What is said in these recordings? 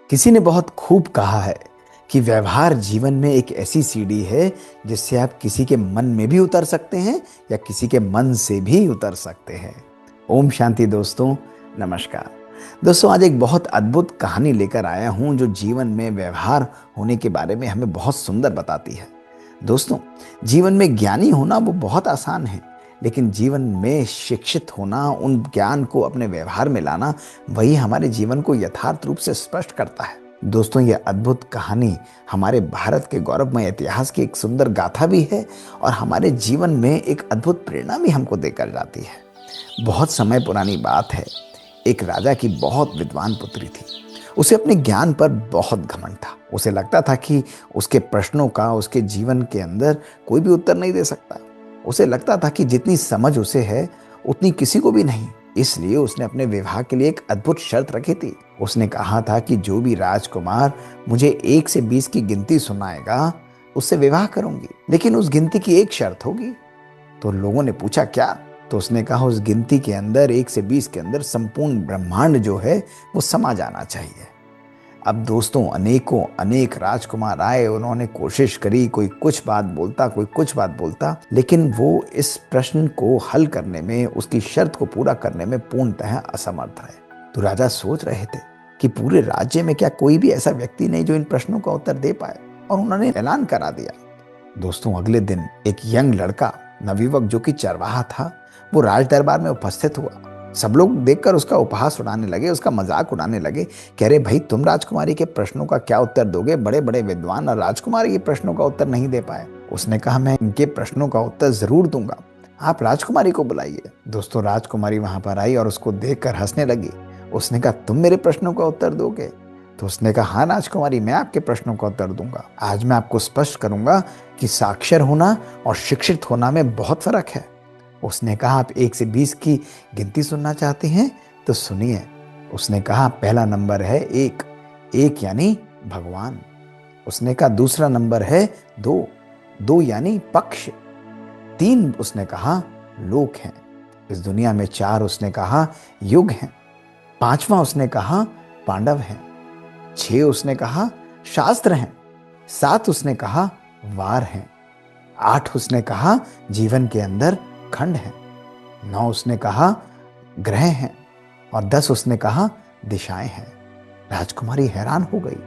किसी ने बहुत खूब कहा है कि व्यवहार जीवन में एक ऐसी सीढ़ी है जिससे आप किसी के मन में भी उतर सकते हैं या किसी के मन से भी उतर सकते हैं। ओम शांति दोस्तों, नमस्कार। दोस्तों, आज एक बहुत अद्भुत कहानी लेकर आया हूं जो जीवन में व्यवहार होने के बारे में हमें बहुत सुंदर बताती है। दोस्तों, जीवन में ज्ञानी होना वो बहुत आसान है, लेकिन जीवन में शिक्षित होना, उन ज्ञान को अपने व्यवहार में लाना, वही हमारे जीवन को यथार्थ रूप से स्पष्ट करता है। दोस्तों, यह अद्भुत कहानी हमारे भारत के गौरवमय इतिहास की एक सुंदर गाथा भी है और हमारे जीवन में एक अद्भुत प्रेरणा भी हमको देकर जाती है। बहुत समय पुरानी बात है, एक राजा की बहुत विद्वान पुत्री थी। उसे अपने ज्ञान पर बहुत घमंड था। उसे लगता था कि उसके प्रश्नों का उसके जीवन के अंदर कोई भी उत्तर नहीं दे सकता। उसे लगता था कि जितनी समझ उसे है उतनी किसी को भी नहीं। इसलिए उसने अपने विवाह के लिए एक अद्भुत शर्त रखी थी। उसने कहा था कि जो भी राजकुमार मुझे 1 से 20 की गिनती सुनाएगा उससे विवाह करूंगी, लेकिन उस गिनती की एक शर्त होगी। तो लोगों ने पूछा, क्या? तो उसने कहा, उस गिनती के अंदर 1 से 20 के अंदर संपूर्ण ब्रह्मांड जो है वो समा जाना चाहिए। अब दोस्तों, अनेक राजकुमार आए, उन्होंने कोशिश करी, कोई कुछ बात बोलता, कोई कुछ बात बोलता, लेकिन वो इस प्रश्न को हल करने में, उसकी शर्त को पूरा करने में पूर्णतः असमर्थ रहे। तो राजा सोच रहे थे कि पूरे राज्य में क्या कोई भी ऐसा व्यक्ति नहीं जो इन प्रश्नों का उत्तर दे पाए, और उन्होंने ऐलान करा दिया। दोस्तों, अगले दिन एक यंग लड़का, नवयुवक जो कि चरवाहा था, वो राज दरबार में उपस्थित हुआ। सब लोग देखकर उसका उपहास उड़ाने लगे, उसका मजाक उड़ाने लगे। कह रहे, भाई, तुम राजकुमारी के प्रश्नों का क्या उत्तर दोगे? बड़े बड़े विद्वान और राजकुमारी के प्रश्नों का उत्तर नहीं दे पाए। उसने कहा, मैं इनके प्रश्नों का उत्तर जरूर दूंगा, आप राजकुमारी को बुलाइए। दोस्तों, राजकुमारी वहां पर आई और उसको देखकर हंसने लगी। उसने कहा, तुम मेरे प्रश्नों का उत्तर दोगे? तो उसने कहा, हाँ राजकुमारी, मैं आपके प्रश्नों का उत्तर दूंगा। आज मैं आपको स्पष्ट करूंगा कि साक्षर होना और शिक्षित होना में बहुत फर्क है। उसने कहा, आप 1 से 20 की गिनती सुनना चाहते हैं तो सुनिए। उसने कहा, पहला नंबर है 1, 1 यानी भगवान। उसने कहा, दूसरा नंबर है 2, 2 यानी पक्ष। 3 उसने कहा लोक हैं इस दुनिया में। 4 उसने कहा युग हैं। 5वां उसने कहा पांडव हैं। 6 उसने कहा शास्त्र हैं। 7 उसने कहा वार हैं। 8 उसने कहा जीवन के अंदर खंड हैं। 9 उसने कहा ग्रह हैं। और 10 उसने कहा दिशाएं हैं। राजकुमारी हैरान हो गई।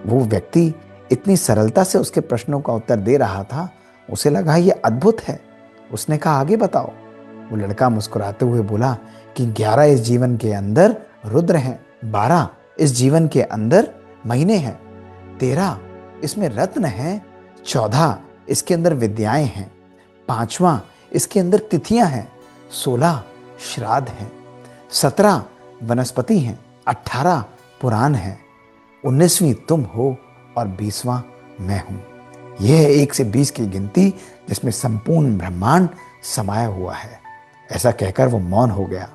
वो व्यक्ति इतनी सरलता से उसके प्रश्नों का उत्तर दे रहा था, उसे लगा ये अद्भुत है। उसने कहा, आगे बताओ। वो लड़का मुस्कुराते हुए बोला कि 11 इस जीवन के अंदर रुद्र हैं, 12 इस जीवन के अंदर महीने हैं, 13 इसमें रत्न हैं, 14 इसके अंदर विद्याएं हैं, 5वां इसके अंदर तिथियां हैं, 16 श्राद्ध हैं, 17 वनस्पति हैं, 18 पुराण हैं, 19वीं तुम हो और 20वां मैं हूं। यह है 1 से 20 की गिनती जिसमें संपूर्ण ब्रह्मांड समाया हुआ है। ऐसा कहकर वो मौन हो गया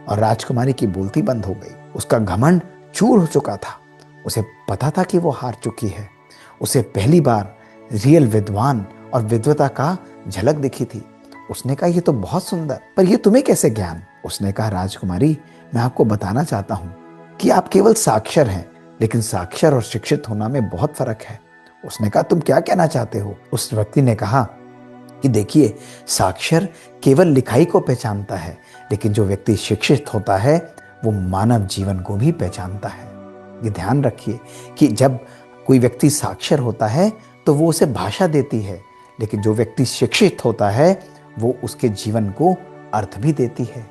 और राजकुमारी की बोलती बंद हो गई। उसका घमंड चूर हो चुका था। उसे पता था कि वो हार चुकी है। उसे पहली बार रियल विद्वान और विद्वता का झलक दिखी थी। उसने कहा, ये तो बहुत सुंदर, पर ये तुम्हें कैसे ज्ञान? उसने कहा, राजकुमारी, मैं आपको बताना चाहता हूं कि आप केवल साक्षर हैं, लेकिन साक्षर और शिक्षित होना में बहुत फर्क है। उसने कहा, तुम क्या कहना चाहते हो? उस व्यक्ति ने कहा कि देखिए, साक्षर केवल लिखाई को पहचानता है, लेकिन जो व्यक्ति शिक्षित होता है वो मानव जीवन को भी पहचानता है। ये ध्यान रखिए कि जब कोई व्यक्ति साक्षर होता है तो वो उसे भाषा देती है, लेकिन जो व्यक्ति शिक्षित होता है वो उसके जीवन को अर्थ भी देती है।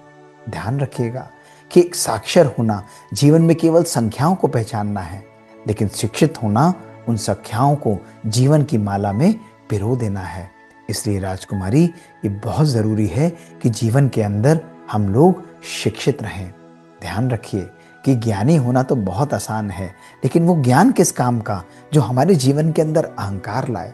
ध्यान रखिएगा कि साक्षर होना जीवन में केवल संख्याओं को पहचानना है, लेकिन शिक्षित होना उन संख्याओं को जीवन की माला में पिरो देना है। इसलिए राजकुमारी, ये बहुत जरूरी है कि जीवन के अंदर हम लोग शिक्षित रहें। ध्यान रखिए कि ज्ञानी होना तो बहुत आसान है, लेकिन वो ज्ञान किस काम का जो हमारे जीवन के अंदर अहंकार लाए?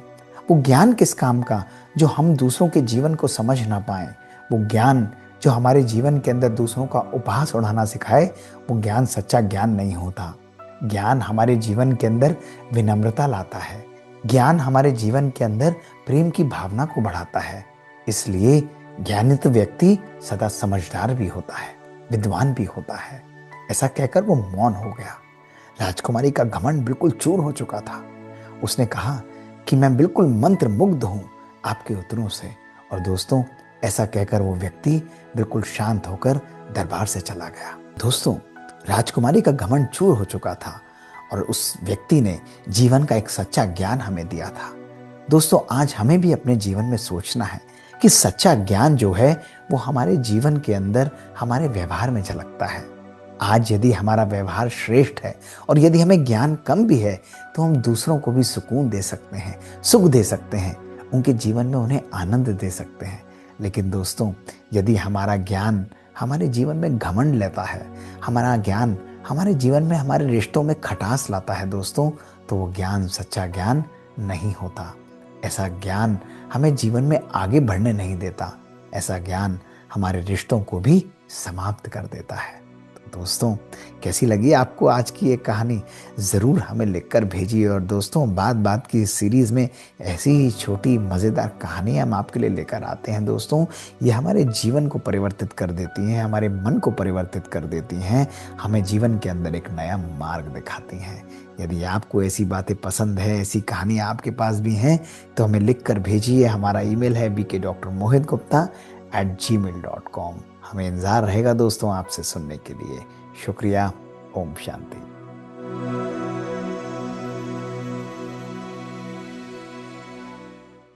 वो ज्ञान किस काम का जो हम दूसरों के जीवन को समझ ना पाए? वो ज्ञान जो हमारे जीवन के अंदर दूसरों का उपहास उड़ाना सिखाए, वो ज्ञान सच्चा ज्ञान नहीं होता। ज्ञान हमारे जीवन के अंदर विनम्रता लाता है। ज्ञान हमारे जीवन के अंदर प्रेम की भावना को बढ़ाता है। इसलिए ज्ञानित व्यक्ति सदा समझदार भी होता है, विद्वान भी होता है। ऐसा कहकर वो मौन हो गया। राजकुमारी का घमंड बिल्कुल चूर हो चुका था। उसने कहा कि मैं बिल्कुल मंत्र मुग्ध हूं आपके उत्तरों से। और दोस्तों, ऐसा कहकर वो व्यक्ति बिल्कुल शांत होकर दरबार से चला गया। दोस्तों, राजकुमारी का घमंड चूर हो चुका था और उस व्यक्ति ने जीवन का एक सच्चा ज्ञान हमें दिया था। दोस्तों, आज हमें भी अपने जीवन में सोचना है कि सच्चा ज्ञान जो है वो हमारे जीवन के अंदर हमारे व्यवहार में झलकता है। आज यदि हमारा व्यवहार श्रेष्ठ है और यदि हमें ज्ञान कम भी है तो हम दूसरों को भी सुकून दे सकते हैं, सुख दे सकते हैं, उनके जीवन में उन्हें आनंद दे सकते हैं। लेकिन दोस्तों, यदि हमारा ज्ञान हमारे जीवन में घमंड लेता है, हमारा ज्ञान हमारे जीवन में हमारे रिश्तों में खटास लाता है दोस्तों, तो वो ज्ञान सच्चा ज्ञान नहीं होता। ऐसा ज्ञान हमें जीवन में आगे बढ़ने नहीं देता। ऐसा ज्ञान हमारे रिश्तों को भी समाप्त कर देता है। तो दोस्तों, कैसी लगी आपको आज की ये कहानी? ज़रूर हमें लिखकर भेजिए। और दोस्तों, बात बात की इस सीरीज़ में ऐसी ही छोटी मज़ेदार कहानियाँ हम आपके लिए लेकर आते हैं दोस्तों। ये हमारे जीवन को परिवर्तित कर देती हैं, हमारे मन को परिवर्तित कर देती हैं, हमें जीवन के अंदर एक नया मार्ग दिखाती हैं। यदि आपको ऐसी बातें पसंद है, ऐसी कहानियाँ आपके पास भी हैं, तो हमें लिख कर भेजिए। हमारा ईमेल है bkdrmohitgupta@gmail.com। हमें इंतज़ार रहेगा दोस्तों आपसे सुनने के लिए। शुक्रिया। ओम शांति।